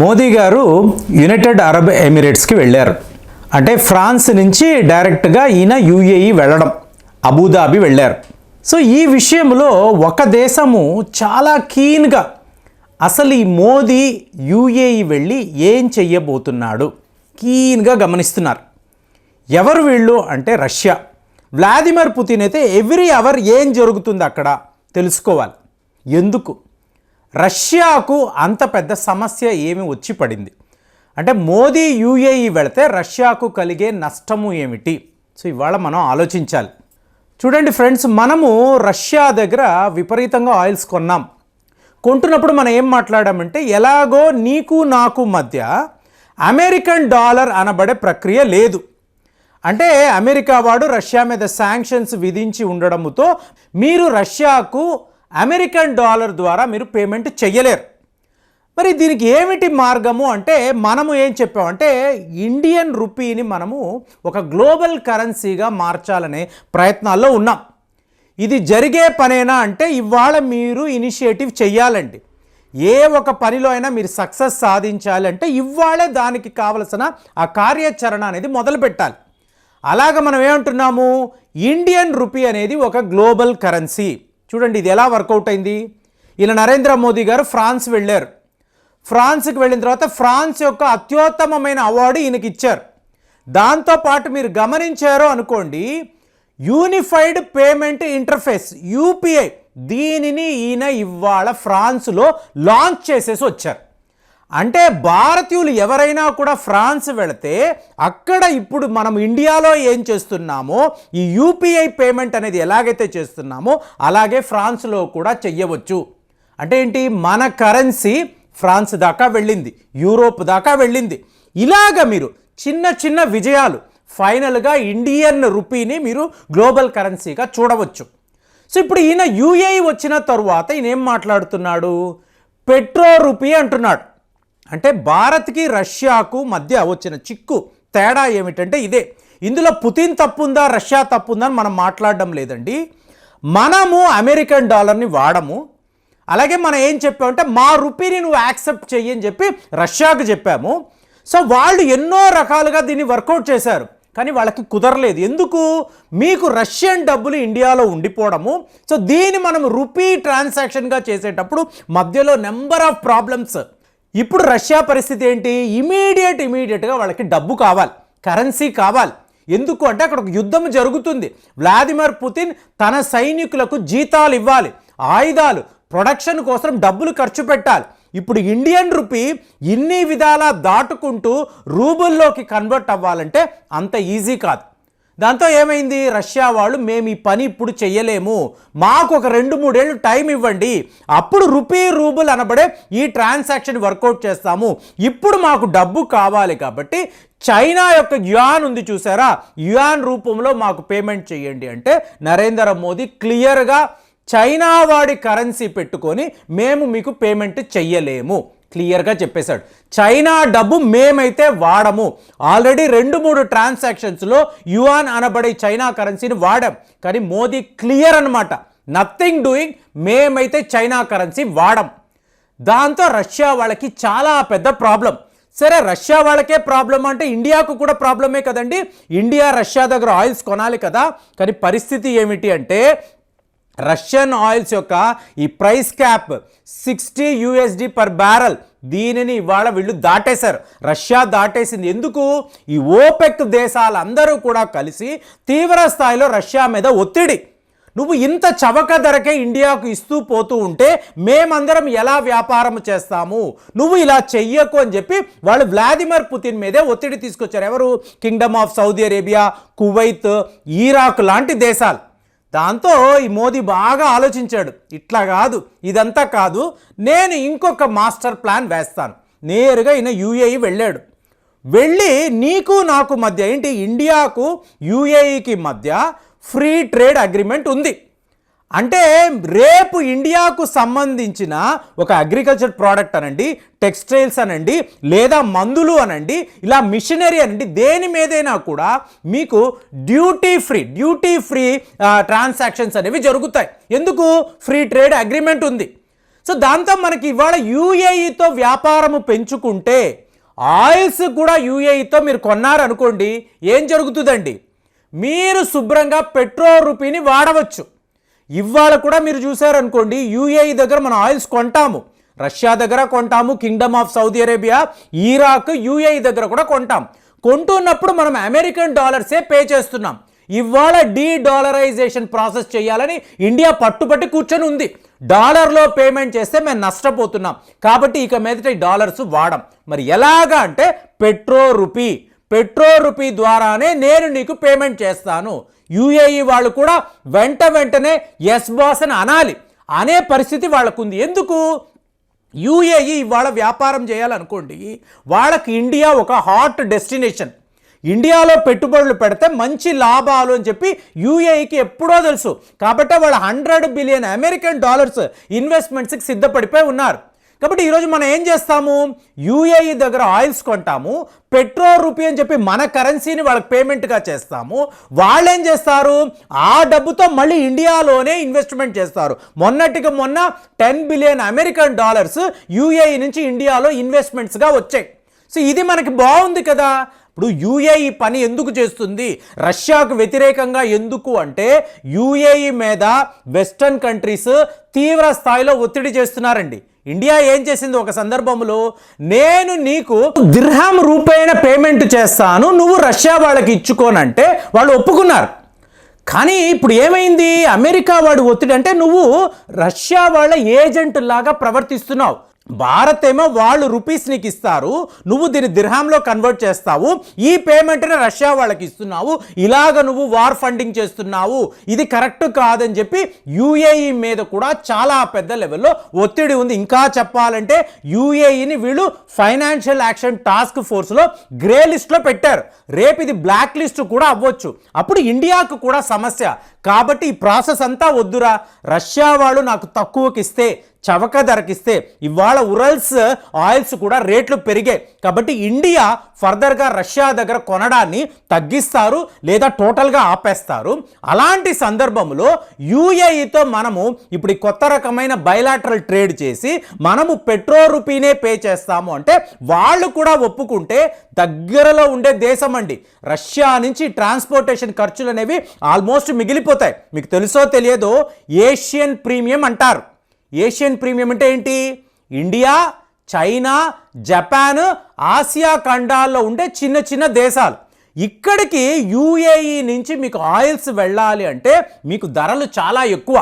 మోదీ గారు United Arab ఎమిరేట్స్కి వెళ్ళారు. అంటే ఫ్రాన్స్ నుంచి డైరెక్ట్గా ఈయన యూఏఈ వెళ్ళడం, అబుదాబి వెళ్ళారు. సో ఈ విషయంలో ఒక దేశము చాలా కీన్గా అసలు ఈ మోదీ యూఏఈ వెళ్ళి ఏం చెయ్యబోతున్నాడు కీన్గా గమనిస్తున్నారు. ఎవరు వీళ్ళు అంటే రష్యా. వ్లాదిమిర్ పుతిన్ అయితే ఎవ్రీ అవర్ ఏం జరుగుతుంది అక్కడ తెలుసుకోవాలి. ఎందుకు రష్యాకు అంత పెద్ద సమస్య ఏమి వచ్చి పడింది అంటే మోదీ యూఏఈ వెళితే రష్యాకు కలిగే నష్టము ఏమిటి? సో ఇవాళ మనం ఆలోచించాలి. చూడండి ఫ్రెండ్స్, మనము రష్యా దగ్గర విపరీతంగా ఆయిల్స్ కొన్నాం. కొంటున్నప్పుడు మనం ఏం మాట్లాడామంటే ఎలాగో నీకు నాకు మధ్య అమెరికన్ డాలర్ అనబడే ప్రక్రియ లేదు. అంటే అమెరికా వాడు రష్యా మీద శాంక్షన్స్ విధించి ఉండడంతో మీరు రష్యాకు అమెరికన్ డాలర్ ద్వారా మీరు పేమెంట్ చెయ్యలేరు. మరి దీనికి ఏమిటి మార్గము అంటే మనము ఏం చెప్పామంటే ఇండియన్ రూపీని మనము ఒక గ్లోబల్ కరెన్సీగా మార్చాలనే ప్రయత్నాల్లో ఉన్నాం. ఇది జరిగే పనేనా అంటే ఇవాళ మీరు ఇనిషియేటివ్ చెయ్యాలండి. ఏ ఒక పనిలో అయినా మీరు సక్సెస్ సాధించాలంటే ఇవాళే దానికి కావలసిన ఆ కార్యాచరణ అనేది మొదలు పెట్టాలి. అలాగ మనం ఏమంటున్నాము, ఇండియన్ రూపీ అనేది ఒక గ్లోబల్ కరెన్సీ. చూడండి ఇది ఎలా వర్కౌట్ అయింది. ఇలా నరేంద్ర మోదీ గారు ఫ్రాన్స్ వెళ్ళారు. ఫ్రాన్స్కి వెళ్ళిన తర్వాత ఫ్రాన్స్ యొక్క అత్యుత్తమమైన అవార్డు ఈయనకి ఇచ్చారు. దాంతోపాటు మీరు గమనించారో అనుకోండి, యూనిఫైడ్ పేమెంట్ ఇంటర్ఫేస్ యూపీఐ దీనిని ఈయన ఇవాళ ఫ్రాన్స్లో లాంచ్ చేసేసి వచ్చారు. అంటే భారతీయులు ఎవరైనా కూడా ఫ్రాన్స్ వెళితే అక్కడ ఇప్పుడు మనం ఇండియాలో ఏం చేస్తున్నామో ఈ యూపీఐ పేమెంట్ అనేది ఎలాగైతే చేస్తున్నామో అలాగే ఫ్రాన్స్లో కూడా చెయ్యవచ్చు. అంటే ఏంటి, మన కరెన్సీ ఫ్రాన్స్ దాకా వెళ్ళింది, యూరోప్ దాకా వెళ్ళింది. ఇలాగ మీరు చిన్న చిన్న విజయాలు ఫైనల్గా ఇండియన్ రూపీని మీరు గ్లోబల్ కరెన్సీగా చూడవచ్చు. సో ఇప్పుడు ఈయన యూఏఈ వచ్చిన తరువాత ఈయన ఏం మాట్లాడుతున్నాడు, పెట్రో రూపీ అంటున్నాడు. అంటే భారత్కి రష్యాకు మధ్య వచ్చిన చిక్కు తేడా ఏమిటంటే ఇదే. ఇందులో పుతిన్ తప్పుందా రష్యా తప్పుందా అని మనం మాట్లాడడం లేదండి. మనము అమెరికన్ డాలర్ని వాడము. అలాగే మనం ఏం చెప్పామంటే మా రూపీని నువ్వు యాక్సెప్ట్ చెయ్యి అని చెప్పి రష్యాకు చెప్పాము. సో వాళ్ళు ఎన్నో రకాలుగా దీన్ని వర్కౌట్ చేశారు, కానీ వాళ్ళకి కుదరలేదు. ఎందుకు, మీకు రష్యన్ డబ్బులు ఇండియాలో ఉండిపోవడము. సో దీన్ని మనం రూపీ ట్రాన్సాక్షన్గా చేసేటప్పుడు మధ్యలో నెంబర్ ఆఫ్ ప్రాబ్లమ్స్. ఇప్పుడు రష్యా పరిస్థితి ఏంటి, ఇమీడియట్గా వాళ్ళకి డబ్బు కావాలి, కరెన్సీ కావాలి. ఎందుకు అంటే అక్కడ ఒక యుద్ధం జరుగుతుంది. వ్లాదిమిర్ పుతిన్ తన సైనికులకు జీతాలు ఇవ్వాలి, ఆయుధాలు ప్రొడక్షన్ కోసం డబ్బులు ఖర్చు పెట్టాలి. ఇప్పుడు ఇండియన్ రూపీ ఇన్ని విధాలా దాటుకుంటూ రూబుల్లోకి కన్వర్ట్ అవ్వాలంటే అంత ఈజీ కాదు. దాంతో ఏమైంది, రష్యా వాళ్ళు మేము ఈ పని ఇప్పుడు చెయ్యలేము, మాకు ఒక 2-3 ఏళ్ళు టైం ఇవ్వండి, అప్పుడు రూపీ రూబుల్ అనబడే ఈ ట్రాన్సాక్షన్ వర్కౌట్ చేస్తాము, ఇప్పుడు మాకు డబ్బు కావాలి కాబట్టి చైనా యొక్క యువాన్ ఉంది చూసారా, యువాన్ రూపంలో మాకు పేమెంట్ చేయండి అంటే నరేంద్ర మోదీ క్లియర్గా చైనా వాడి కరెన్సీ పెట్టుకొని మేము మీకు పేమెంట్ చెయ్యలేము క్లియర్గా చెప్పేశాడు. చైనా డబ్బు మేమైతే వాడము. ఆల్రెడీ 2-3 ట్రాన్సాక్షన్స్లో యువాన్ అనబడే చైనా కరెన్సీని వాడాం, కానీ మోదీ క్లియర్ అనమాట, నథింగ్ డూయింగ్, మేమైతే చైనా కరెన్సీ వాడం. దాంతో రష్యా వాళ్ళకి చాలా పెద్ద ప్రాబ్లం. సరే రష్యా వాళ్ళకే ప్రాబ్లం అంటే ఇండియాకు కూడా ప్రాబ్లమే కదండి. ఇండియా రష్యా దగ్గర ఆయిల్స్ కొనాలి కదా. కానీ పరిస్థితి ఏమిటి అంటే రష్యన్ ఆయిల్స్ యొక్క ఈ ప్రైస్ క్యాప్ $60 పర్ బ్యారల్, దీనిని ఇవాళ వీళ్ళు దాటేశారు, రష్యా దాటేసింది. ఎందుకు, ఈ ఓపెక్ దేశాలందరూ కూడా కలిసి తీవ్ర స్థాయిలో రష్యా మీద ఒత్తిడి, నువ్వు ఇంత చవక ధరకే ఇండియాకు ఇస్తూ పోతూ ఉంటే మేమందరం ఎలా వ్యాపారం చేస్తాము, నువ్వు ఇలా చెయ్యకు అని చెప్పి వాళ్ళు వ్లాదిమిర్ పుతిన్ మీదే ఒత్తిడి తీసుకొచ్చారు. ఎవరు, Kingdom of Saudi Arabia, Kuwait, Iraq లాంటి దేశాలు. దాంతో ఈ మోదీ బాగా ఆలోచించాడు, ఇట్లా కాదు, ఇదంతా కాదు, నేను ఇంకొక మాస్టర్ ప్లాన్ వేస్తాను. నేరుగా ఈయన యూఏఈ వెళ్ళాడు. వెళ్ళి నీకు నాకు మధ్య ఏంటి, ఇండియాకు యూఏఈకి మధ్య ఫ్రీ ట్రేడ్ అగ్రిమెంట్ ఉంది. అంటే రేపు ఇండియాకు సంబంధించిన ఒక అగ్రికల్చర్ ప్రోడక్ట్ అనండి, టెక్స్టైల్స్ అనండి, లేదా మందులు అనండి, ఇలా మిషనరీ అనండి, దేని మీదైనా కూడా మీకు డ్యూటీ ఫ్రీ ట్రాన్సాక్షన్స్ అనేవి జరుగుతాయి. ఎందుకు, ఫ్రీ ట్రేడ్ అగ్రిమెంట్ ఉంది. సో దాంతో మనకి ఇవాళ యూఏఈతో వ్యాపారము పెంచుకుంటే ఆయిల్స్ కూడా యూఏఈతో మీరు కొన్నారనుకోండి, ఏం జరుగుతుందండి? మీరు శుభ్రంగా పెట్రోల్ రూపీని వాడవచ్చు. ఇవాళ కూడా మీరు చూసారనుకోండి, యూఏఈ దగ్గర మనం ఆయిల్స్ కొంటాము, రష్యా దగ్గర కొంటాము, kingdom of Saudi Arabia, Iraq, UAE దగ్గర కూడా కొంటాం. కొంటున్నప్పుడు మనం అమెరికన్ డాలర్సే పే చేస్తున్నాం. ఇవాళ డీడాలరైజేషన్ ప్రాసెస్ చేయాలని ఇండియా పట్టుబట్టి కూర్చొని ఉంది. డాలర్లో పేమెంట్ చేస్తే మేము నష్టపోతున్నాం, కాబట్టి ఇక మీదట ఈ డాలర్స్ వాడం. మరి ఎలాగా అంటే పెట్రోల్ రూపీ ద్వారానే నేను నీకు పేమెంట్ చేస్తాను. యూఏఈ వాళ్ళు కూడా వెంటనే ఎస్ బాస్ అని అనే పరిస్థితి వాళ్ళకు ఉంది. ఎందుకు? యూఏఈ ఇవాళ వ్యాపారం చేయాలనుకోండి, వాళ్ళకి ఇండియా ఒక హాట్ డెస్టినేషన్. ఇండియాలో పెట్టుబడులు పెడితే మంచి లాభాలు అని చెప్పి యూఏఈకి ఎప్పుడో తెలుసు. కాబట్టి వాళ్ళు 100 బిలియన్ అమెరికన్ డాలర్స్ ఇన్వెస్ట్మెంట్స్కి సిద్ధపడిపోయి ఉన్నారు. కాబట్టి ఈరోజు మనం ఏం చేస్తాము? యూఏఈ దగ్గర ఆయిల్స్ కొంటాము, పెట్రోల్ రూపీ అని చెప్పి మన కరెన్సీని వాళ్ళకి పేమెంట్గా చేస్తాము. వాళ్ళు ఏం చేస్తారు? ఆ డబ్బుతో మళ్ళీ ఇండియాలోనే ఇన్వెస్ట్మెంట్ చేస్తారు. మొన్నటికి మొన్న 10 బిలియన్ అమెరికన్ డాలర్స్ యూఏఈ నుంచి ఇండియాలో ఇన్వెస్ట్మెంట్స్గా వచ్చాయి. సో ఇది మనకి బాగుంది కదా. ఇప్పుడు యూఏఈ పని ఎందుకు చేస్తుంది? రష్యాకు వ్యతిరేకంగా ఎందుకు అంటే, యూఏఈ మీద వెస్టర్న్ కంట్రీస్ తీవ్ర స్థాయిలో ఒత్తిడి చేస్తున్నారండి. ఇండియా ఏం చేసింది? ఒక సందర్భంలో నేను నీకు దిర్హాం రూపాయన పేమెంట్ చేస్తాను, నువ్వు రష్యా వాళ్ళకి ఇచ్చుకోనంటే వాళ్ళు ఒప్పుకున్నారు. కానీ ఇప్పుడు ఏమైంది? అమెరికా వాడు ఒత్తిడి అంటే నువ్వు రష్యా వాళ్ళ ఏజెంట్ లాగా ప్రవర్తిస్తున్నావు. భారత్ ఏమో వాళ్ళు రూపీస్ నీకు ఇస్తారు, నువ్వు దీన్ని దిర్హాంలో కన్వర్ట్ చేస్తావు, ఈ పేమెంట్ని రష్యా వాళ్ళకి ఇస్తున్నావు, ఇలాగ నువ్వు వార్ ఫండింగ్ చేస్తున్నావు, ఇది కరెక్ట్ కాదని చెప్పి యూఏఈ మీద కూడా చాలా పెద్ద లెవెల్లో ఒత్తిడి ఉంది. ఇంకా చెప్పాలంటే యూఏఈని వీళ్ళు ఫైనాన్షియల్ యాక్షన్ టాస్క్ ఫోర్స్లో గ్రే లిస్ట్లో పెట్టారు. రేపు ఇది బ్లాక్ లిస్ట్ కూడా అవ్వచ్చు. అప్పుడు ఇండియాకు కూడా సమస్య. కాబట్టి ఈ ప్రాసెస్ అంతా వద్దురా, రష్యా వాళ్ళు నాకు తక్కువకి ఇస్తే, చవక ధరకిస్తే, ఇవాళ ఉరల్స్ ఆయిల్స్ కూడా రేట్లు పెరిగాయి. కాబట్టి ఇండియా ఫర్దర్గా రష్యా దగ్గర కొనడాన్ని తగ్గిస్తారు లేదా టోటల్గా ఆపేస్తారు. అలాంటి సందర్భంలో యూఏఈతో మనము ఇప్పుడు ఈ కొత్త రకమైన బైలాటరల్ ట్రేడ్ చేసి మనము పెట్రోల్ రూపీనే పే చేస్తాము అంటే వాళ్ళు కూడా ఒప్పుకుంటే దగ్గరలో ఉండే దేశం అండి. రష్యా నుంచి ట్రాన్స్పోర్టేషన్ ఖర్చులు అనేవి ఆల్మోస్ట్ మిగిలిపోతాయి. మీకు తెలుసో తెలియదో ఏషియన్ ప్రీమియం అంటారు. ఏషియన్ ప్రీమియం అంటే ఏంటి? ఇండియా, చైనా, జపాన్, ఆసియా ఖండాల్లో ఉండే చిన్న చిన్న దేశాలు. ఇక్కడికి యూఏఈ నుంచి మీకు ఆయిల్స్ వెళ్ళాలి అంటే మీకు ధరలు చాలా ఎక్కువ.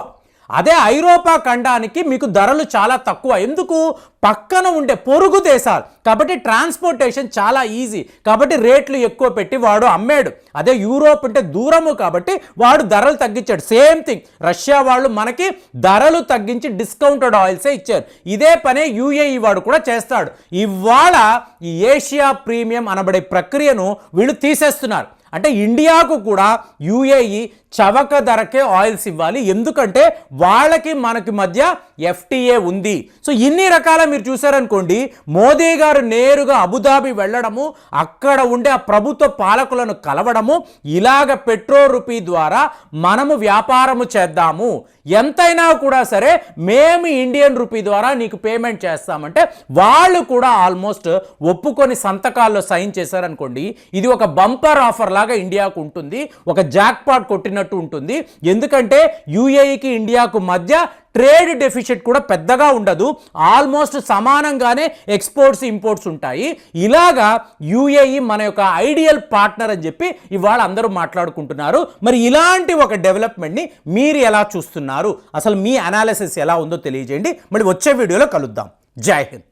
అదే ఐరోపా ఖండానికి మీకు ధరలు చాలా తక్కువ. ఎందుకు? పక్కన ఉండే పొరుగు దేశాలు కాబట్టి ట్రాన్స్పోర్టేషన్ చాలా ఈజీ, కాబట్టి రేట్లు ఎక్కువ పెట్టి వాడు అమ్మాడు. అదే యూరోప్ అంటే దూరము కాబట్టి వాడు ధరలు తగ్గించాడు. సేమ్ థింగ్ రష్యా వాళ్ళు మనకి ధరలు తగ్గించి డిస్కౌంటెడ్ ఆయిల్సే ఇచ్చారు. ఇదే పనే యూఏఈ వాడు కూడా చేస్తాడు. ఇవాళ ఈ ఏషియా ప్రీమియం అనబడే ప్రక్రియను వీళ్ళు తీసేస్తున్నారు. అంటే ఇండియాకు కూడా యూఏఈ చవక ధరకే ఆయిల్స్ ఇవ్వాలి, ఎందుకంటే వాళ్ళకి మనకి మధ్య ఎఫ్టీఏ ఉంది. సో ఇన్ని రకాల మీరు చూసారనుకోండి, మోదీ గారు నేరుగా అబుదాబి వెళ్ళడము, అక్కడ ఉండే ఆ ప్రభుత్వ పాలకులను కలవడము, ఇలాగ పెట్రోల్ రూపీ ద్వారా మనము వ్యాపారము చేద్దాము, ఎంతైనా కూడా సరే మేము ఇండియన్ రూపీ ద్వారా నీకు పేమెంట్ చేస్తామంటే వాళ్ళు కూడా ఆల్మోస్ట్ ఒప్పుకొని సంతకాల్లో సైన్ చేశారనుకోండి, ఇది ఒక బంపర్ ఆఫర్ లాగా ఇండియాకు ఉంటుంది, ఒక జాక్పాట్ కొట్టినట్టు ఉంటుంది. ఎందుకంటే యూఏఈకి ఇండియాకు మధ్య ట్రేడ్ డెఫిసిట్ కూడా పెద్దగా ఉండదు, ఆల్మోస్ట్ సమానంగానే ఎక్స్పోర్ట్స్ ఇంపోర్ట్స్ ఉంటాయి. ఇలాగా యూఏఈ మన యొక్క ఐడియల్ పార్ట్నర్ అని చెప్పి ఇవాళ అందరూ మాట్లాడుకుంటున్నారు. మరి ఇలాంటి ఒక డెవలప్మెంట్ని మీరు ఎలా చూస్తున్నారు? అసలు మీ అనాలిసిస్ ఎలా ఉందో తెలియజేయండి. మళ్ళీ వచ్చే వీడియోలో కలుద్దాం. జై హింద్.